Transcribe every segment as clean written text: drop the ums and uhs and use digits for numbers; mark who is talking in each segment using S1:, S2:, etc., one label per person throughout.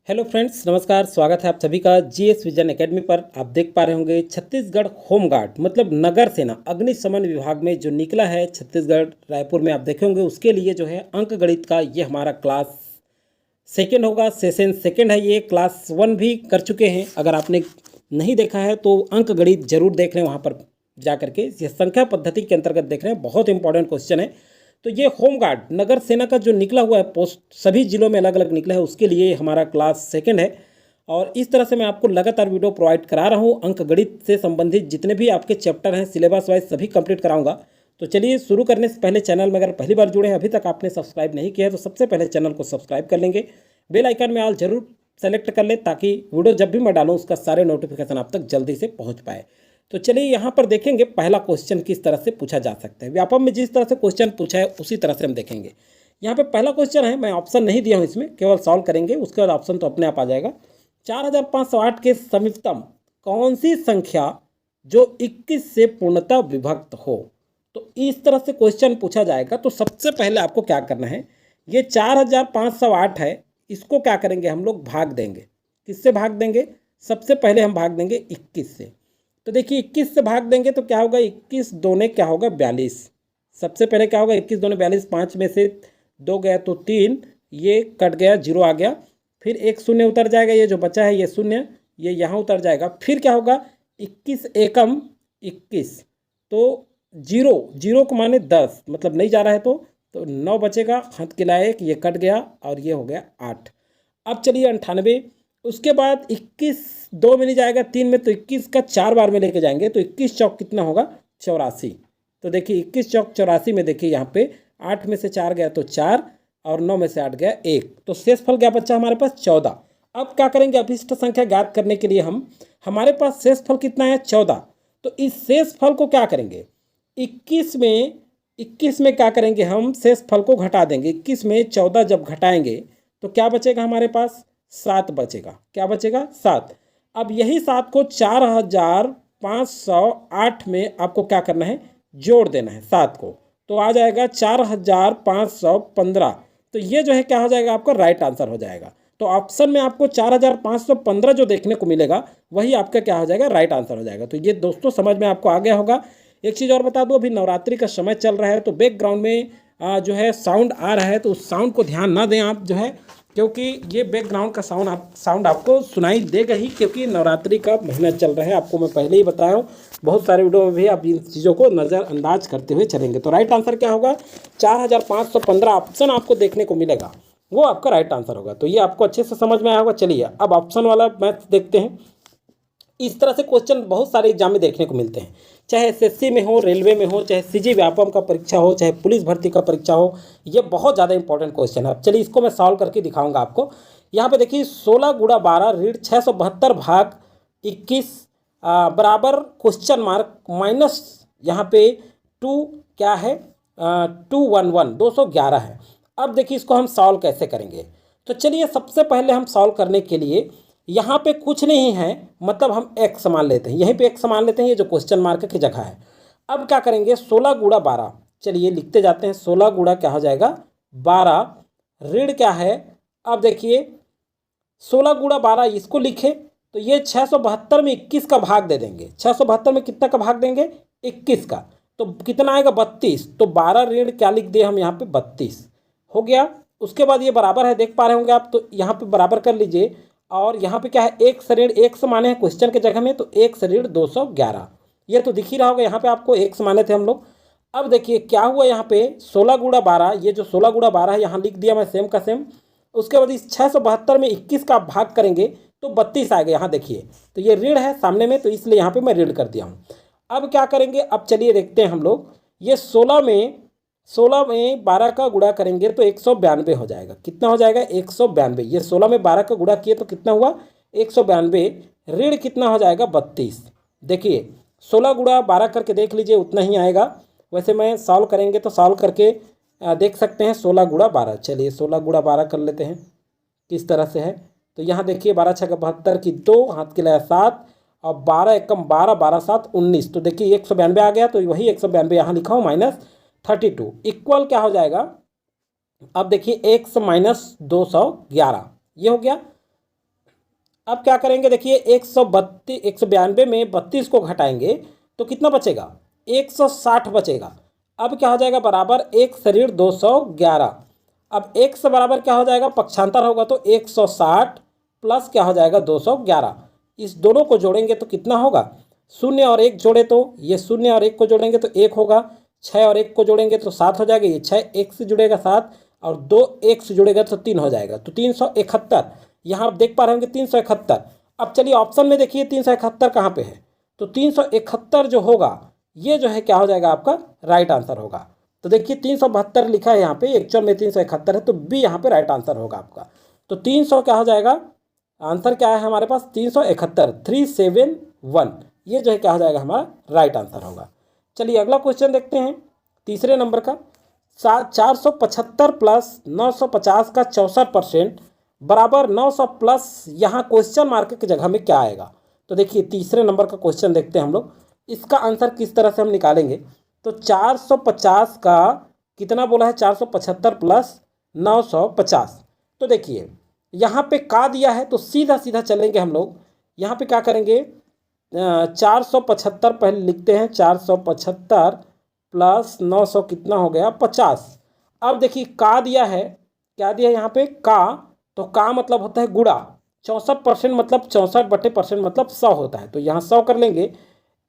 S1: Hello friends, नमस्कार। स्वागत है आप सभी का जीएस विजन एकेडमी पर। आप देख पा रहे होंगे छत्तीसगढ़ होमगार्ड मतलब नगर सेना अग्निशमन विभाग में जो निकला है छत्तीसगढ़ रायपुर में, आप देखे होंगे उसके लिए जो है अंक गणित का ये हमारा क्लास सेकंड होगा। सेशन सेकंड है, ये क्लास 1 भी कर चुके हैं। अगर आपने नहीं देखा है तो अंक गणित जरूर देख लें, वहाँ पर जा करके ये संख्या पद्धति के अंतर्गत देख रहे हैं। बहुत इंपॉर्टेंट क्वेश्चन है। तो ये होमगार्ड नगर सेना का जो निकला हुआ है पोस्ट, सभी जिलों में अलग अलग निकला है, उसके लिए हमारा क्लास सेकंड है। और इस तरह से मैं आपको लगातार वीडियो प्रोवाइड करा रहा हूँ। अंक गणित से संबंधित जितने भी आपके चैप्टर हैं सिलेबस वाइज सभी कंप्लीट कराऊंगा। तो चलिए शुरू करने से पहले चैनल में अगर पहली बार जुड़े हैं, अभी तक आपने सब्सक्राइब नहीं किया है तो सबसे पहले चैनल को सब्सक्राइब कर लेंगे। बेल आइकन में ऑल जरूर सेलेक्ट कर लें ताकि वीडियो जब भी मैं डालूँ उसका सारे नोटिफिकेशन आप तक जल्दी से पहुँच पाए। तो चलिए यहाँ पर देखेंगे पहला क्वेश्चन किस तरह से पूछा जा सकता है। व्यापम में जिस तरह से क्वेश्चन पूछा है उसी तरह से हम देखेंगे। यहाँ पे पहला क्वेश्चन है, मैं ऑप्शन नहीं दिया हूँ इसमें, केवल सॉल्व करेंगे, उसके बाद ऑप्शन तो अपने आप आ जाएगा। 4508 के समीपतम कौन सी संख्या जो 21 से पूर्णतः विभक्त हो। तो इस तरह से क्वेश्चन पूछा जाएगा। तो सबसे पहले आपको क्या करना है, ये 4508 है, इसको क्या करेंगे हम लोग भाग देंगे। किससे भाग देंगे? सबसे पहले हम भाग देंगे 21 से। तो देखिए 21 से भाग देंगे तो क्या होगा, 21 दूने क्या होगा 42। सबसे पहले क्या होगा, 21 दूने 42, 5 में से 2 गया तो 3, ये कट गया, 0 आ गया। फिर एक शून्य उतर जाएगा, ये जो बचा है ये शून्य, ये यहाँ उतर जाएगा। फिर क्या होगा, 21 एकम 21, तो 0 0 को माने 10, मतलब नहीं जा रहा है तो 9 बचेगा, हाथ किलाए एक, ये कट गया और ये हो गया 8। अब चलिए 98, उसके बाद 21 2 में नहीं जाएगा, 3 में, तो 21 का 4 बार में लेके जाएंगे तो 21 चौक कितना होगा 84। तो देखिए 21 चौक 84 में देखिए यहाँ पे 8 में से 4 गया तो 4 और 9 में से 8 गया 1, तो शेषफल क्या बच्चा हमारे पास 14। अब क्या करेंगे, अभिष्ट संख्या ज्ञात करने के लिए हमारे पास शेषफल कितना है 14। तो इस शेषफल को क्या करेंगे, 21 में क्या करेंगे हम, शेषफल को घटा देंगे। 21 में 14 जब घटाएंगे तो क्या बचेगा हमारे पास, 7 बचेगा। क्या बचेगा, 7। अब यही 7 को 4508 में आपको क्या करना है, जोड़ देना है 7 को, तो आ जाएगा 4515। तो ये जो है क्या हो जाएगा, आपका राइट आंसर हो जाएगा। तो ऑप्शन में आपको 4515 जो देखने को मिलेगा वही आपका क्या हो जाएगा, राइट आंसर हो जाएगा। तो ये दोस्तों समझ में आपको आ गया होगा। एक चीज़ और बता दूं, अभी नवरात्रि का समय चल रहा है तो बैकग्राउंड में जो है साउंड आ रहा है, तो उस साउंड को ध्यान ना दें आप जो है, क्योंकि ये बैकग्राउंड का साउंड आपको सुनाई देगा ही, क्योंकि नवरात्रि का महीना चल रहा है। आपको मैं पहले ही बताया हूँ, बहुत सारे वीडियो में भी आप इन चीज़ों को नज़रअंदाज करते हुए चलेंगे। तो राइट आंसर क्या होगा, 4515 ऑप्शन आपको देखने को मिलेगा, वो आपका राइट आंसर होगा। तो ये आपको अच्छे से समझ में आया होगा। चलिए अब ऑप्शन वाला मैथ देखते हैं। इस तरह से क्वेश्चन बहुत सारे एग्जाम में देखने को मिलते हैं, चाहे एसएससी में हो, रेलवे में हो, चाहे सीजी व्यापम का परीक्षा हो, चाहे पुलिस भर्ती का परीक्षा हो। ये बहुत ज़्यादा इंपॉर्टेंट क्वेश्चन है। चलिए इसको मैं सॉल्व करके दिखाऊंगा आपको। यहाँ पे देखिए 16 गुणा 12 ऋण 672 भाग 21 बराबर क्वेश्चन मार्क माइनस यहाँ पे 2 क्या है 211 है। अब देखिए इसको हम सॉल्व कैसे करेंगे। तो चलिए सबसे पहले हम सॉल्व करने के लिए यहाँ पे कुछ नहीं है, मतलब हम x मान लेते हैं, यहीं पे x मान लेते हैं, ये जो क्वेश्चन मार्क की जगह है। अब क्या करेंगे, 16 गुणा 12, चलिए लिखते जाते हैं। 16 गुणा क्या हो जाएगा 12, ऋण क्या है, अब देखिए 16 गुणा 12 इसको लिखे तो ये 672 में 21 का भाग दे देंगे। 672 में कितना का भाग देंगे, 21 का, तो कितना आएगा 32। तो 12 ऋण क्या लिख दिए हम यहाँ पे 32 हो गया। उसके बाद ये बराबर है, देख पा रहे होंगे आप, तो यहाँ पे बराबर कर लीजिए। और यहाँ पे क्या है, एक से ऋण एक से माने हैं क्वेश्चन के जगह में, तो एक से ऋण 211, ये तो दिख ही रहा होगा। यहाँ पे आपको एक से माने थे हम लोग। अब देखिए क्या हुआ, यहाँ पे 16 गुणा 12, ये जो 16 गुणा 12 है यहाँ लिख दिया मैं सेम का सेम। उसके बाद इस 672 में 21 का भाग करेंगे तो 32 आएगा। यहाँ देखिए तो ये ऋण है सामने में, तो इसलिए यहाँ पे मैं ऋण कर दिया हूँ। अब क्या करेंगे, अब चलिए देखते हैं हम लोग। ये 16 में 12 का गुणा करेंगे तो 192 हो जाएगा। कितना हो जाएगा 192। ये 16 में 12 का गुणा किए तो कितना हुआ 192। ऋण कितना हो जाएगा 32। देखिए 16 गुणा 12 करके देख लीजिए, उतना ही आएगा। वैसे मैं सॉल्व करेंगे तो सॉल्व करके देख सकते हैं 16 गुणा 12। चलिए 16 गुणा 12 कर लेते हैं किस तरह से है। तो यहाँ देखिए 12 छक्का 72 की 2, हाथ के लाया 7 और 12 एकम 12, 12 7 19, तो देखिए 192 आ गया। तो वही 192 यहाँ लिखा हूँ माइनस 32 इक्वल क्या हो जाएगा, अब देखिए 1 से माइनस 211, ये हो गया। अब क्या करेंगे देखिए, 192 में 32 को घटाएंगे तो कितना बचेगा, 160 बचेगा। अब क्या हो जाएगा, बराबर एक शरीर 211। अब एक से बराबर क्या हो जाएगा, पक्षांतर होगा तो 160 प्लस क्या हो जाएगा 211। इस दोनों को जोड़ेंगे तो कितना होगा, शून्य और एक जोड़े तो ये शून्य और एक को जोड़ेंगे तो एक होगा, 6 और एक को जोड़ेंगे तो 7 हो जाएगा, ये 6 एक से जुड़ेगा 7 और 2 एक से जुड़ेगा तो 3 हो जाएगा, तो 371। यहाँ आप देख पा रहे होंगे 371। अब चलिए ऑप्शन में देखिए 371 कहाँ पे है, तो 371 जो होगा ये जो है क्या हो जाएगा आपका राइट आंसर होगा। तो देखिए 372 लिखा है यहाँ पे, एक्चुअल में 371 है, तो बी यहाँ पे राइट आंसर होगा आपका। तो 300 क्या हो जाएगा, आंसर क्या है हमारे पास 371, 371, ये जो है क्या हो जाएगा हमारा राइट आंसर होगा। चलिए अगला क्वेश्चन देखते हैं, तीसरे नंबर का। 475 प्लस 950 का 64% बराबर 900 प्लस, यहाँ क्वेश्चन मार्क की जगह में क्या आएगा। तो देखिए तीसरे नंबर का क्वेश्चन देखते हैं हम लोग, इसका आंसर किस तरह से हम निकालेंगे। तो 450 का कितना बोला है, 475 प्लस 950। तो देखिए यहाँ पे का दिया है तो सीधा सीधा चलेंगे हम लोग, यहाँ पे क्या करेंगे, 475 पहले लिखते हैं, 475 प्लस 900 कितना हो गया 50। अब देखिए का दिया है, क्या दिया है यहाँ पे का, तो का मतलब होता है गुणा, 64% मतलब 64/% मतलब 100 होता है, तो यहाँ 100 कर लेंगे,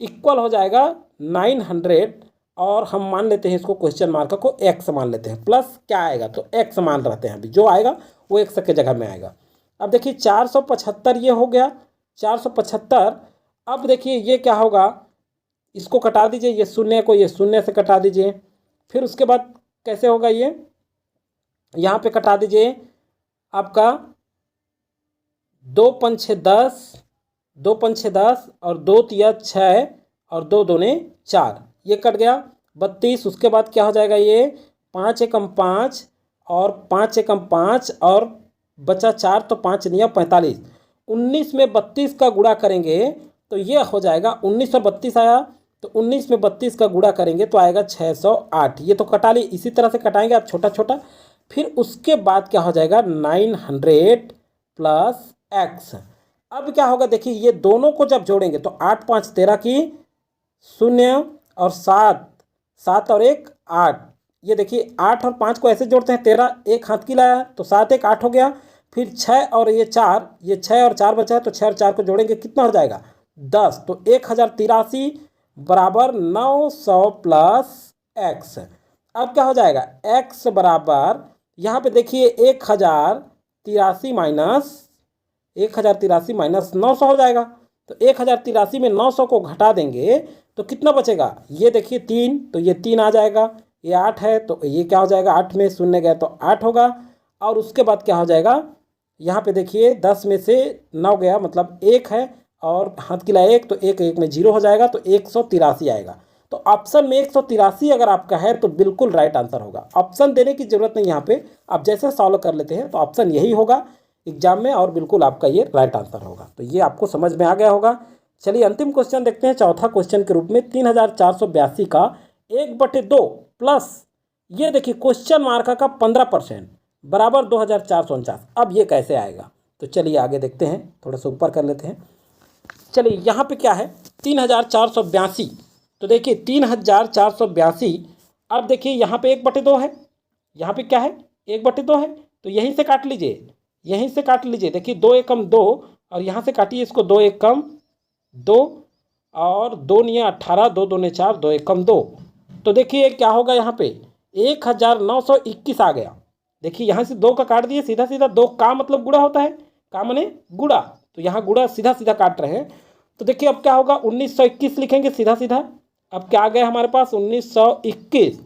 S1: इक्वल हो जाएगा 900, और हम मान लेते हैं इसको क्वेश्चन मार्क को एक्स मान लेते हैं, प्लस क्या आएगा तो एक्स मान रहते हैं, अभी जो आएगा वो एक्स के जगह में आएगा। अब देखिए 475 ये हो गया 475। अब देखिए ये क्या होगा, इसको कटा दीजिए, ये शून्य को ये शून्य से कटा दीजिए, फिर उसके बाद कैसे होगा, ये यहाँ पे कटा दीजिए आपका 2 पंछे 10, 2 पंछे 10 और 2 तिया 6 और 2 दूने 4, ये कट गया 32। उसके बाद क्या हो जाएगा, ये 5 एकम 5 और 5 एकम 5 और बचा 4, तो 5 निया 45। 19 में 32 का गुणा करेंगे तो ये हो जाएगा 1932 आया, तो 19 में 32 का गुणा करेंगे तो आएगा 608। ये तो कटा ली, इसी तरह से कटाएंगे आप छोटा छोटा। फिर उसके बाद क्या हो जाएगा 900 प्लस एक्स। अब क्या होगा देखिए, ये दोनों को जब जोड़ेंगे तो 8 5 13 की शून्य और 7 7 और 1 8, ये देखिए 8 और 5 को ऐसे जोड़ते हैं, 13 एक हाथ की लाया तो 7 1 8 हो गया। फिर 6 और ये 4, ये 6 और 4 बचा है तो 6 और 4 को जोड़ेंगे कितना हो जाएगा 10, तो 1083 बराबर 900 प्लस एक्स। अब क्या हो जाएगा एक्स बराबर, यहाँ पे देखिए 1083 माइनस 900 हो जाएगा, तो 1083 में 900 को घटा देंगे तो कितना बचेगा, ये देखिए 3, तो ये 3 आ जाएगा, ये 8 है तो ये क्या हो जाएगा 8 में शून्य गया तो 8 होगा। और उसके बाद क्या हो जाएगा, यहाँ पे देखिए 10 में से 9 गया मतलब 1 है, और हाथ की लाए 1 तो 1 1 में 0 हो जाएगा, तो 183 आएगा। तो ऑप्शन में 183 अगर आपका है तो बिल्कुल राइट आंसर होगा, ऑप्शन देने की जरूरत नहीं, यहाँ पे आप जैसे सॉल्व कर लेते हैं तो ऑप्शन यही होगा एग्जाम में, और बिल्कुल आपका ये राइट आंसर होगा। तो ये आपको समझ में आ गया होगा। चलिए अंतिम क्वेश्चन देखते हैं, चौथा क्वेश्चन के रूप में 3482 का 1/2 प्लस, ये देखिए क्वेश्चन मार्क का 15% बराबर 2449। अब ये कैसे आएगा, तो चलिए आगे देखते हैं, थोड़ा सा ऊपर कर लेते हैं। चलिए यहाँ पे क्या है 3482, तो देखिए 3482। अब देखिए यहाँ पे 1/2 है, यहाँ पे क्या है 1/2 है, तो यहीं से काट लीजिए, यहीं से काट लीजिए। देखिए 2 एकम 2 और यहाँ से काटिए इसको, 2 एकम 2 और 2 निया 18, 2 दूने 4, 2 एकम 2, तो देखिए क्या होगा यहाँ पे 1921 आ गया। देखिए यहाँ से 2 का काट दिए सीधा सीधा, 2 का मतलब गुणा होता है, का माने गुणा, तो यहाँ गुणा सीधा सीधा काट रहे हैं। तो देखिए अब क्या होगा 1921 लिखेंगे सीधा सीधा। अब क्या आ गया हमारे पास 1921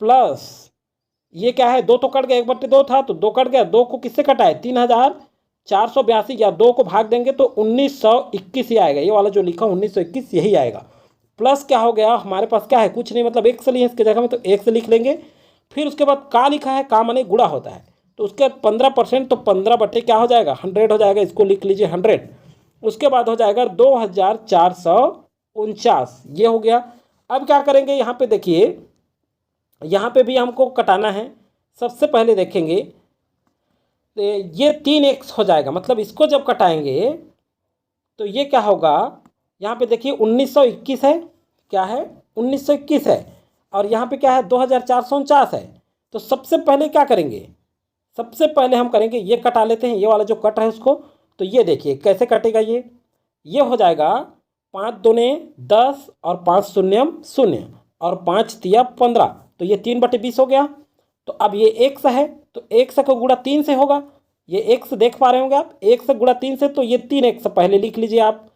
S1: प्लस, ये क्या है 2 तो कट गया, 1/2 था तो 2 कट गया, 2 को किससे कटाए 3482, या 2 को भाग देंगे तो 1921 ही आएगा, ये वाला जो लिखा 1921 यही आएगा। प्लस क्या हो गया हमारे पास, क्या है कुछ नहीं मतलब एक से लिए इसके जगह में, तो एक से लिख लेंगे। फिर उसके बाद का लिखा है, का माने गुणा होता है, तो उसके बाद 15%, तो 15 बटे क्या हो जाएगा 100 हो जाएगा, इसको लिख लीजिए 100। उसके बाद हो जाएगा 2449, ये हो गया। अब क्या करेंगे यहाँ पे देखिए, यहाँ पे भी हमको कटाना है। सबसे पहले देखेंगे तो ये 3x हो जाएगा, मतलब इसको जब कटाएंगे तो ये क्या होगा, यहाँ पे देखिए 1921 है, क्या है 1921 है, और यहाँ पे क्या है 2449 है। तो सबसे पहले क्या करेंगे, सबसे पहले हम करेंगे ये कटा लेते हैं, ये वाला जो कट है उसको। तो ये देखिए कैसे कटेगा, ये हो जाएगा 5 दूने 10 और 5 शून्यम 0 और 5 तिया 15, तो ये 3/20 हो गया। तो अब ये x है, तो x को गुणा 3 से होगा, ये x देख पा रहे होंगे आप, x गुणा 3 से, तो ये 3x पहले लिख लीजिए आप।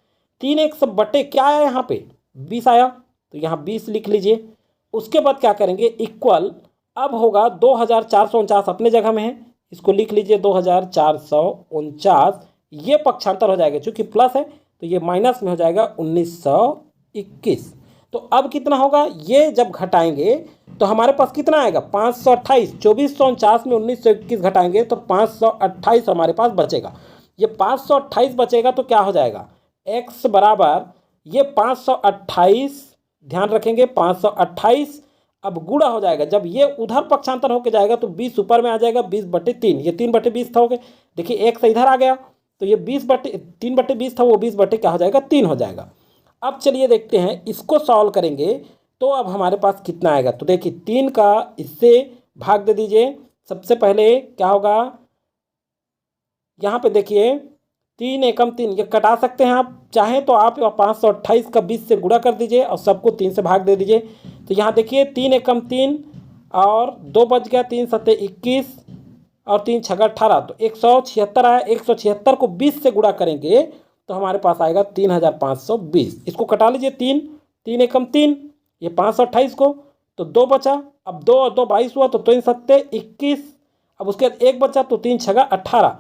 S1: 3x बटे क्या आया यहाँ पे 20 आया, तो यहाँ 20 लिख लीजिए। उसके बाद क्या करेंगे, इक्वल अब होगा 2449 अपने जगह में है, इसको लिख लीजिए 2449, ये पक्षांतर हो जाएगा, चूंकि प्लस है तो ये माइनस में हो जाएगा 1921। तो अब कितना होगा, ये जब घटाएंगे तो हमारे पास कितना आएगा 528, 2449 में 1921 घटाएंगे तो 528 हमारे पास बचेगा। ये 528 बचेगा तो क्या हो जाएगा, x बराबर ये 528, ध्यान रखेंगे 528, अब गुणा हो जाएगा, जब ये उधर पक्षांतर होके जाएगा तो 20 ऊपर में आ जाएगा, 20/3, ये 3/20 था हो गया। देखिए x इधर आ गया तो ये 3/20 था, वो 20 बटे क्या हो जाएगा 3 हो जाएगा। अब चलिए देखते हैं, इसको सॉल्व करेंगे तो अब हमारे पास कितना आएगा। तो देखिए 3 का इससे भाग दे दीजिए, सबसे पहले क्या होगा, यहाँ पे देखिए 3 एकम 3, ये कटा सकते हैं आप चाहें तो आप 528 का 20 से गुणा कर दीजिए और सबको 3 से भाग दे दीजिए। तो यहाँ देखिए 3 एकम 3 और 2 बच गया, 3 सत्ते 21 और 3 छक्का 18, तो 176 आया। 176 को 20 से गुणा करेंगे तो हमारे पास आएगा 3520। इसको कटा लीजिए, 3 एकम 3, ये 528 को, तो 2 बचा, अब 2 और 2 22 हुआ, तो 3 सत्ते 21, अब उसके बाद 1 बचा, तो 3 छक्का 18,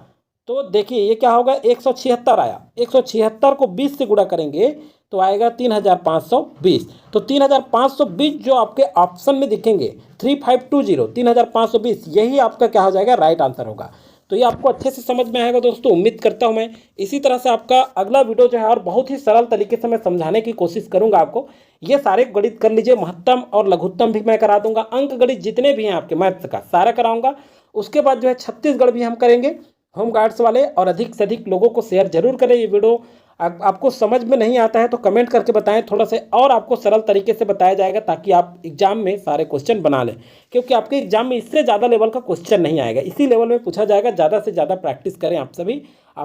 S1: तो देखिए ये क्या होगा 176 आया। 176 को 20 से गुणा करेंगे तो आएगा 3520। तो 3520 जो आपके ऑप्शन में दिखेंगे 3520, 3520, यही आपका क्या हो जाएगा राइट आंसर होगा। तो ये आपको अच्छे से समझ में आएगा दोस्तों, उम्मीद करता हूँ मैं। इसी तरह से आपका अगला वीडियो जो है और बहुत ही सरल तरीके से मैं समझाने की कोशिश करूंगा आपको। ये सारे गणित कर लीजिए, महत्तम और लघुत्तम भी मैं करा दूंगा, अंक गणित जितने भी हैं आपके मैथ्स का सारा कराऊंगा। उसके बाद जो है छत्तीसगढ़ भी हम करेंगे होमगार्ड्स वाले, और अधिक से अधिक लोगों को शेयर जरूर करें ये वीडियो। आपको समझ में नहीं आता है तो कमेंट करके बताएं, थोड़ा से और आपको सरल तरीके से बताया जाएगा ताकि आप एग्जाम में सारे क्वेश्चन बना लें, क्योंकि आपके एग्जाम में इससे ज़्यादा लेवल का क्वेश्चन नहीं आएगा, इसी लेवल में पूछा जाएगा। ज़्यादा से ज़्यादा प्रैक्टिस करें आप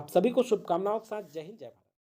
S1: सभी को शुभकामनाओं के साथ। जय हिंद, जय भारत।